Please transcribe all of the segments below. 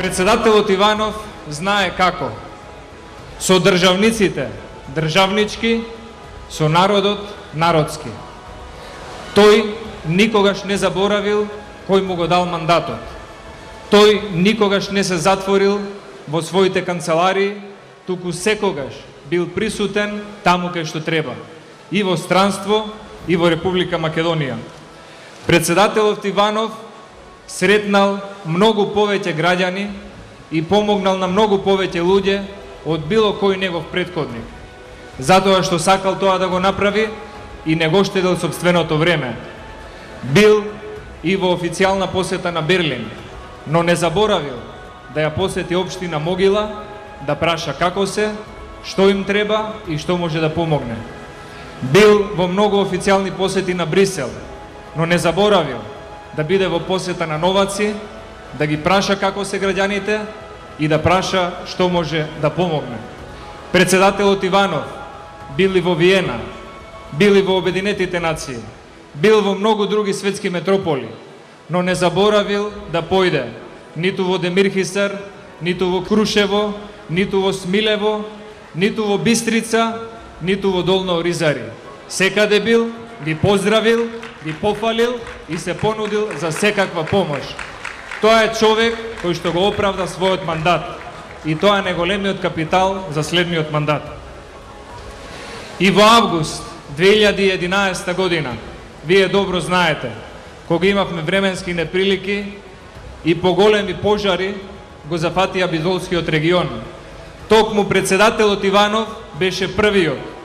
Председателот Иванов знае како. Со државниците државнички, со народот народски. Тој никогаш не заборавил кој му го дал мандатот. Тој никогаш не се затворил во своите канцеларии, туку секогаш бил присутен таму кај што треба, и во странство, и во Република Македонија. Председателот Иванов сретнал многу повеќе граѓани и помогнал на многу повеќе луѓе од било кој негов претходник. Затоа што сакал тоа да го направи и не го штедел сопственото време. Бил и во официјална посета на Берлин, но не заборавил да ја посети општина Могила, да праша како се, што им треба и што може да помогне. Бил во многу официјални посети на Брисел, но не заборавил да биде во посета на Новаци, да ги праша како се граѓаните и да праша што може да помогне. Председателот Иванов бил и во Виена, бил и во Обединетите нации, бил во многу други светски метрополи, но не заборавил да појде ниту во Демирхисар, ниту во Крушево, ниту во Смилево, ниту во Бистрица, ниту во Долно Оризари. Секаде бил, ги поздравил, ги пофалил и се понудил за секаква помош. Тоа е човек кој што го оправда својот мандат и тоа е најголемиот капитал за следниот мандат. И во август 2011 година, вие добро знаете, кога имавме временски неприлики и поголеми пожари го зафатија Бизолскиот регион. Токму председателот Иванов беше првиот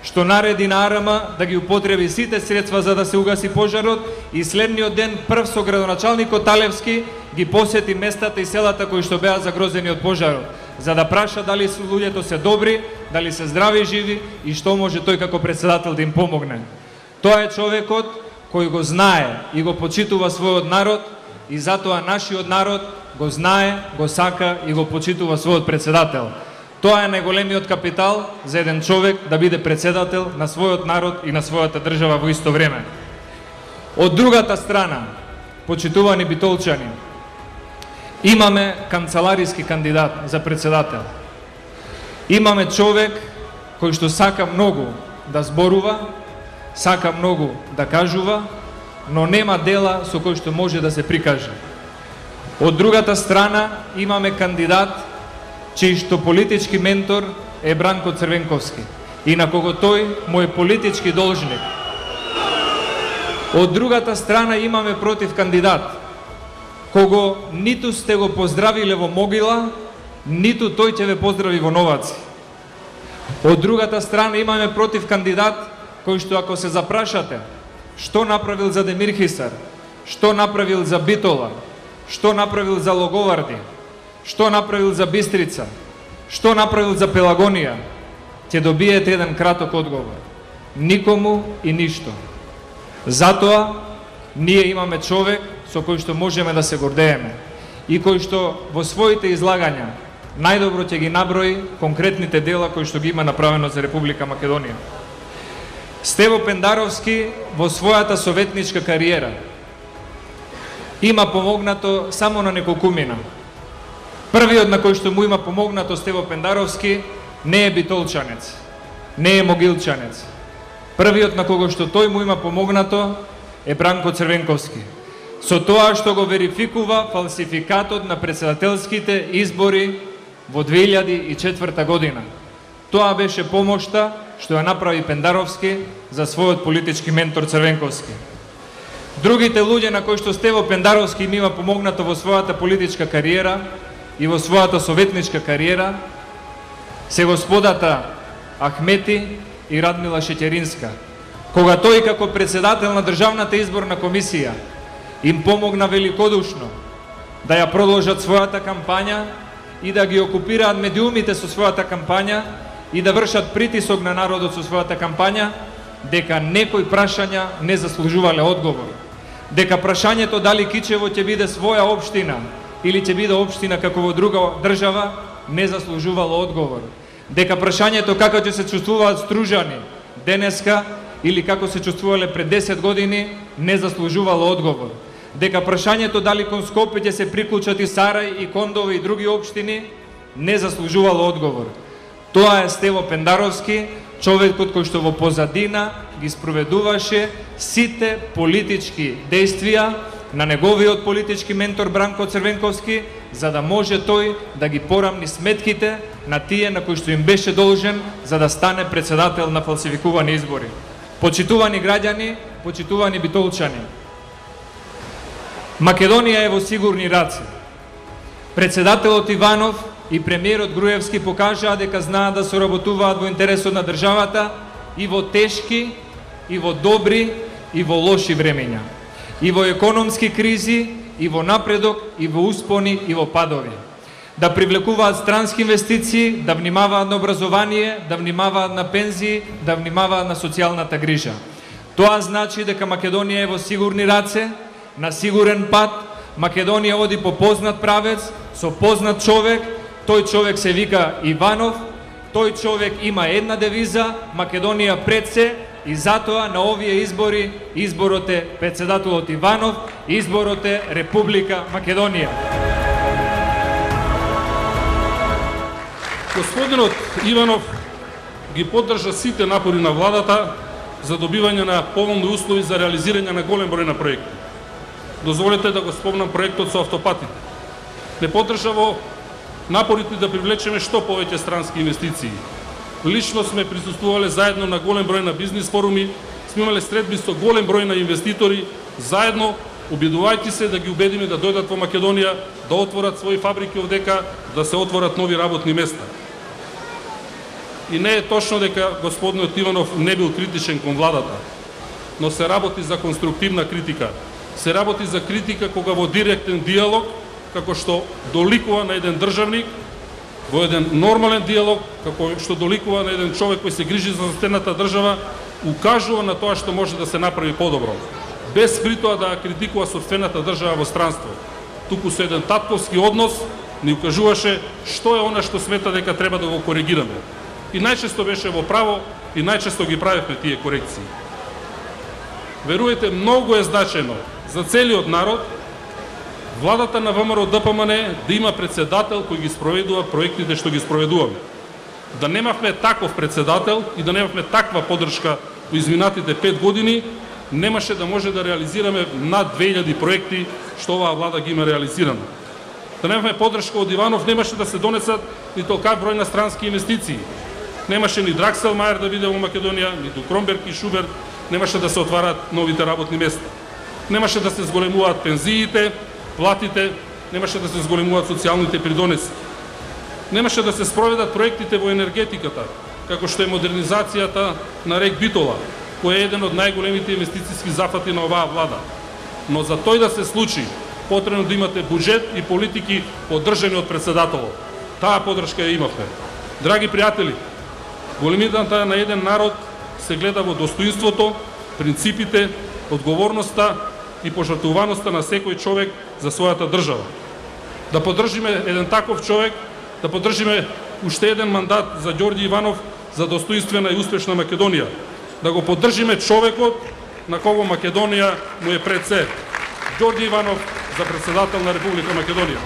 што нареди на АРМ да ги употреби сите средства за да се угаси пожарот и следниот ден прв со градоначалникот Талевски ги посети местата и селата кои што беа загрозени од пожарот, за да праша дали луѓето се добри, дали се здрави и живи и што може тој како председател да им помогне. Тоа е човекот кој го знае и го почитува својот народ и затоа нашиот народ го знае, го сака и го почитува својот председател. Тоа е најголемиот капитал за еден човек да биде председател на својот народ и на својата држава во исто време. Од другата страна, почитувани битолчани, имаме канцелариски кандидат за председател. Имаме човек кој што сака многу да зборува, сака многу да кажува, но нема дела со кој што може да се прикаже. Од другата страна имаме кандидат чиј што политички ментор е Бранко Црвенковски и на кого тој му е политички должник. Од другата страна имаме против кандидат кого ниту сте го поздравиле во Могила, ниту тој ќе ве поздрави во Новаци. Од другата страна имаме против кандидат кој што ако се запрашате што направил за Демирхисар, што направил за Битола, што направил за Логоварди, што направил за Бистрица, што направил за Пелагонија, ќе добиете еден краток одговор. Никому и ништо. Затоа, ние имаме човек со кој што можеме да се гордееме и кој што во своите излагања најдобро ќе ги наброи конкретните дела кои што ги има направено за Република Македонија. Стево Пендаровски во својата советничка кариера има помогнато само на неколкумина. Првиот на кој што му има помогнато Стево Пендаровски не е битолчанец, не е могилчанец. Првиот на кого што тој му има помогнато е Бранко Црвенковски. Со тоа што го верификува фалсификатот на председателските избори во 2004 година. Тоа беше помошта што ја направи Пендаровски за својот политички ментор Црвенковски. Другите луѓе на кои што Стево Пендаровски им има помогнато во својата политичка кариера и во својата советничка кариера се господата Ахмети и Радмила Шеќеринска. Кога тој како председател на Државната изборна комисија им помогна великодушно да ја продолжат својата кампања и да ги окупираат медиумите со својата кампања и да вршат притисок на народот со својата кампања, дека некои прашања не заслужувале одговор. Дека прашањето дали Кичево ќе биде своја општина или ќе биде општина како во друга држава не заслужувало одговор. Дека прашањето како ќе се чувствуваат Стружани денеска или како се чувствувале пред 10 години не заслужувало одговор. дека прашањето дали кон Скопје ќе се приклучат и Сарај, и Кондово и други општини, не заслужувало одговор. Тоа е Стево Пендаровски, човекот кој што во позадина ги спроведуваше сите политички действија на неговиот политички ментор Бранко Црвенковски, за да може тој да ги порамни сметките на тие на кои што им беше должен за да стане председател на фалсификувани избори. Почитувани граѓани, почитувани битолчани, Македонија е во сигурни раце. Председателот Иванов и премиерот Груевски покажаа дека знаат да соработуваат во интересот на државата и во тешки, и во добри, и во лоши времења. И во економски кризи, и во напредок, и во успони, и во падови. Да привлекуваат странски инвестиции, да внимаваат на образование, да внимаваат на пензии, да внимаваат на социјалната грижа. Тоа значи дека Македонија е во сигурни раце, на сигурен пат. Македонија оди по познат правец, со познат човек. Тој човек се вика Иванов. Тој човек има една девиза: Македонија пред се. И затоа на овие избори, изборот е председателот Иванов, изборот е Република Македонија. Господинот Иванов ги поддржа сите напори на владата за добивање на поволни услови за реализирање на голем број на проекти. Дозволете да го спомнам проектот со автопатите. Не поддржа во напорите да привлечеме што повеќе странски инвестиции. Лично сме присуствувале заедно на голем број на бизнис форуми, сме имале средби со голем број на инвеститори, заедно обидувајќи се да ги убедиме да дојдат во Македонија, да отворат своји фабрики овдека, да се отворат нови работни места. И не е точно дека господинот Иванов не бил критичен кон владата, но се работи за конструктивна критика. Се работи за критика кога во директен диалог, како што доликува на еден државник, во еден нормален диалог, како што доликува на еден човек кој се грижи за соседната држава, укажува на тоа што може да се направи подобро, без при тоа да критикува собствената држава во странство. Туку со еден татковски однос ни укажуваше што е она што смета дека треба да го коригираме. И најчесто беше во право, и најчесто ги правевме тие корекции. Веруете, многу е значајно за целиот народ владата на ВМРО ДПМН да има председател кој ги спроведува проектите што ги спроведуваме. Да немавме таков председател и да немавме таква поддршка во изминатите 5 години, немаше да може да реализираме над 2000 проекти што оваа влада ги има реализирано. Да немавме поддршка од Иванов, немаше да се донесат ни толка број на странски инвестиции. Немаше ни Дракселмајер да биде во Македонија, ниту Кромберг и Шуберт, немаше да се отварат новите работни места. Немаше да се зголемуваат пензиите, платите, немаше да се зголемуваат социјалните придонеси. Немаше да се спроведат проектите во енергетиката, како што е модернизацијата на рек Битола, кој е еден од најголемите инвестициски зафати на оваа влада. Но за тој да се случи, потребно да имате буџет и политики поддржани од председателот. Таа поддршка ја имавме. Драги пријатели, големината на еден народ се гледа во достоинството, принципите, одговорноста и пожртвуваноста на секој човек за својата држава. Да поддржиме еден таков човек, да поддржиме уште еден мандат за Ѓорѓи Иванов за достоинствена и успешна Македонија. Да го поддржиме човекот на кого Македонија му е пред се. Ѓорѓи Иванов за председател на Република Македонија.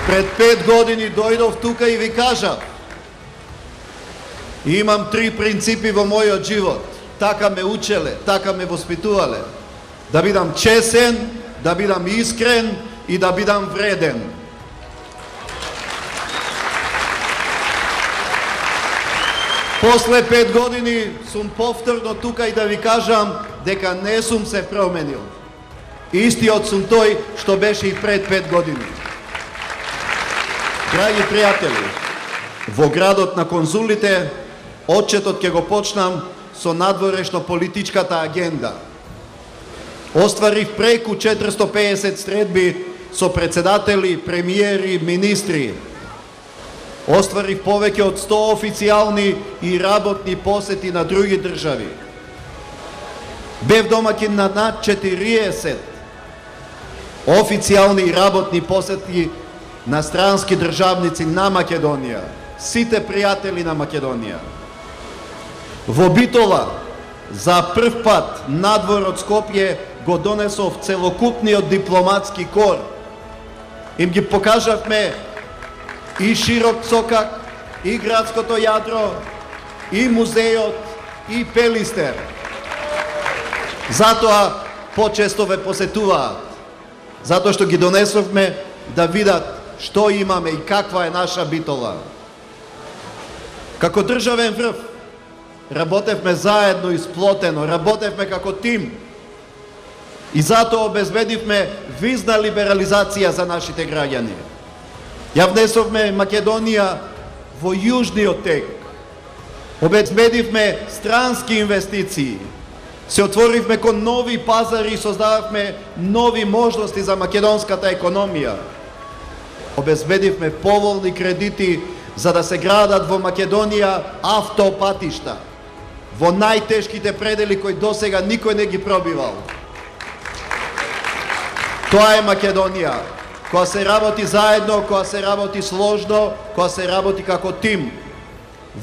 Пред 5 години дојдов тука и ви кажав: имам 3 принципи во мојот живот. Така ме учеле, така ме воспитувале. Да бидам чесен, да бидам искрен и да бидам вреден. После 5 години сум повторно тука и да ви кажам дека не сум се променил. Истиот сум тој што беше и пред 5 години. Драги пријатели, во градот на конзулите, отчетот ќе го почнам со надворешно политичката агенда. Остварив преку 450 средби со председатели, премиери, министри. Остварив повеќе од 100 официјални и работни посети на други држави. Бев домакин на над 40 официјални и работни посети на странски државници на Македонија, сите пријатели на Македонија. Во Битола за прв пат надвор од Скопје го донесов целокупниот дипломатски кор. Им ги покажавме и широк сокак, и градското јадро, и музејот, и Пелистер. Затоа почесто ве посетуваат. Затоа што ги донесовме да видат што имаме и каква е наша Битола. Како државен врв работевме заедно и сплотено, работевме како тим и затоа обезбедивме визна либерализација за нашите граѓани. Ја внесовме Македонија во јужниот тек. Обезбедивме странски инвестиции. Се отворивме кон нови пазари и создававме нови можности за македонската економија. Обезбедивме поволни кредити за да се градат во Македонија автопатишта во најтешките предели кои досега никој не ги пробивал. Тоа е Македонија, која се работи заедно, која се работи сложно, која се работи како тим.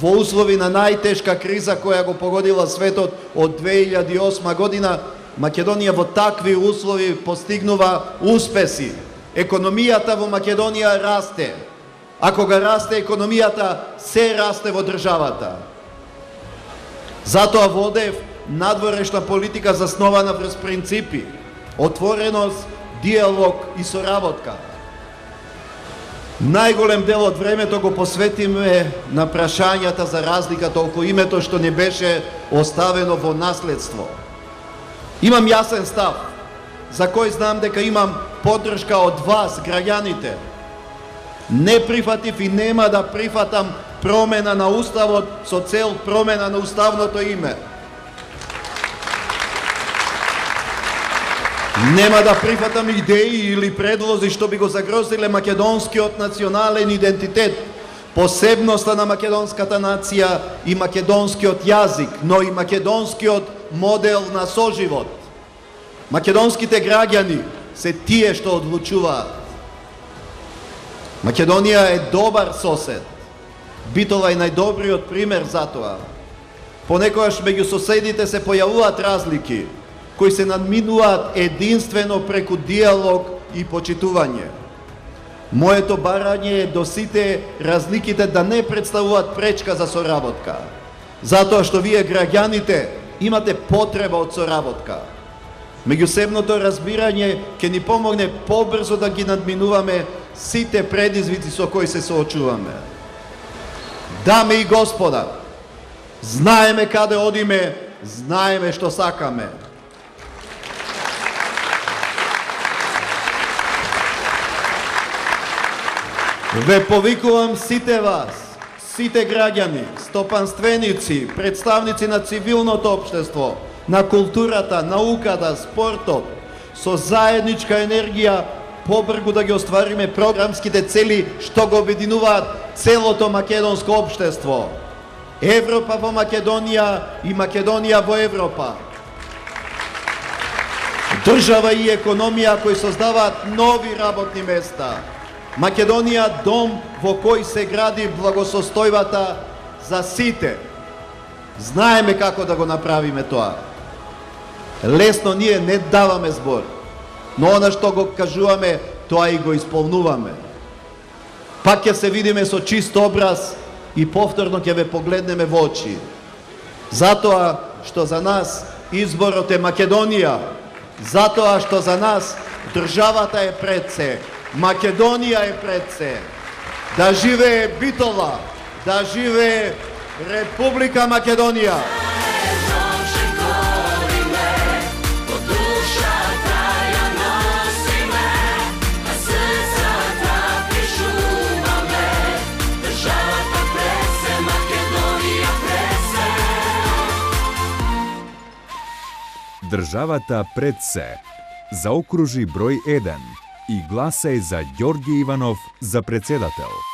Во услови на најтешка криза која го погодила светот од 2008 година, Македонија во такви услови постигнува успеси. Економијата во Македонија расте. А кога расте економијата, се расте во државата. Затоа водев надворешна политика заснована врз принципи, отвореност, диалог и соработка. Најголем дел од времето го посветиме на прашањата за разликата околу името што не беше оставено во наследство. Имам јасен став, за кој знам дека имам поддршка од вас, граѓаните. Не прифатив и нема да прифатам промена на Уставот со цел промена на уставното име. Нема да прифатам идеи или предлози што би го загрозиле македонскиот национален идентитет, посебноста на македонската нација и македонскиот јазик, но и македонскиот модел на соживот. Македонските граѓани се тие што одлучуваат. Македонија е добар сосед. Битола е најдобриот пример за тоа. Понекогаш меѓу соседите се појавуваат разлики, кои се надминуваат единствено преку диалог и почитување. Моето барање е до сите разликите да не представуваат пречка за соработка, затоа што вие граѓаните имате потреба од соработка. Меѓусебното разбирање ќе ни помогне побрзо да ги надминуваме сите предизвици со кои се соочуваме. Дами и господа, знаеме каде одиме, знаеме што сакаме. Ве повикувам сите вас, сите граѓани, стопанственици, представници на цивилното општество, на културата, науката, спортот, со заедничка енергија побргу да ги оствариме програмските цели што го обединуваат целото македонско општество. Европа во Македонија и Македонија во Европа. Држава и економија кои создаваат нови работни места. Македонија дом во кој се гради благосостојбата за сите. Знаеме како да го направиме тоа. Лесно ние не даваме збор, но она што го кажуваме, тоа и го исполнуваме. Пак ќе се видиме со чист образ и повторно ќе ве погледнеме во очи. Затоа што за нас изборот е Македонија, затоа што за нас државата е пред се, Македонија е пред се. Да живее Битола, да живее Република Македонија. Државата пред се. Заокружи број 1 и гласај за Ѓорѓи Иванов за председател.